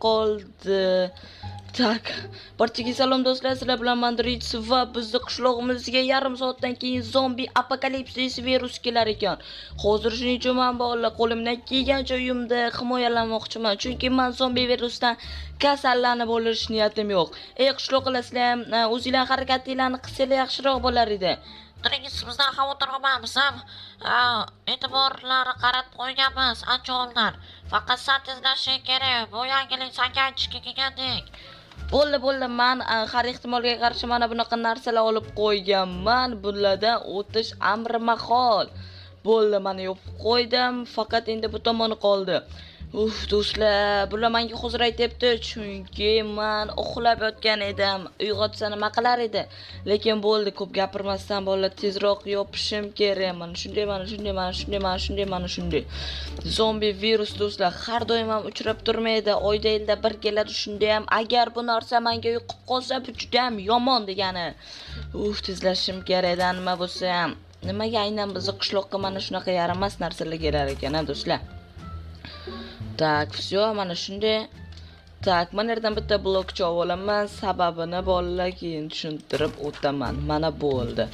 qoldi. Tak. Barchaga salom do'stlar, sizlar bilan Mandrit va bizning qishlog'imizga yarim soatdan keyin zombi apokalipsis virus kelar ekan. Hozir shuning uchun men bolalar qo'limdan kelgancha uyimda himoyalanmoqchiman, chunki men zombi virusdan kasallanib o'lish niyatim yo'q. Ey qishloqlar, sizlar ham o'zingizlar harakatinglarni qilsanglar yaxshiroq bo'lar edi. Diringiz bizdan xavotir olmaymiz ham. E'tiborlarni qaratib qo'yganmiz ancha oldin. Faqat sen tezlashing kerak. Bu yangilik senga aytishga kelgandik. Bo'ldi, men har ehtimolga qarshi mana bunaqa narsalar olib qo'yganman. Bulardan o'tish amri mahol. Bo'ldi, mana yopib qo'ydim, faqat endi bu tomoni qoldi. Do'stlar, bular menga hozir aytibdi, chunki men uxlab yotgan edim. Uyg'otsa nima qilar edi? Lekin bo'ldi, ko'p gapirmasdan bolalar tezroq yopishim kerak. Mana shunday. Zombi virus do'stlar har doim ham uchrab turmaydi. Oyda yilda bir keladi, shunda ham agar bu narsa menga yuqib qolsa, bu juda ham yomon degani. Tezlashim kerak, nima bo'lsa ham. Nimaga aynan bizni qishloqqa mana shunaqa yaramas narsalar kelar ekan, do'stlar? Tak, всё, mana shunday. Tak, mana yerdan bitta blokcha olaman, sababini bolalar keyin tushuntirib o'taman. Mana bo'ldi.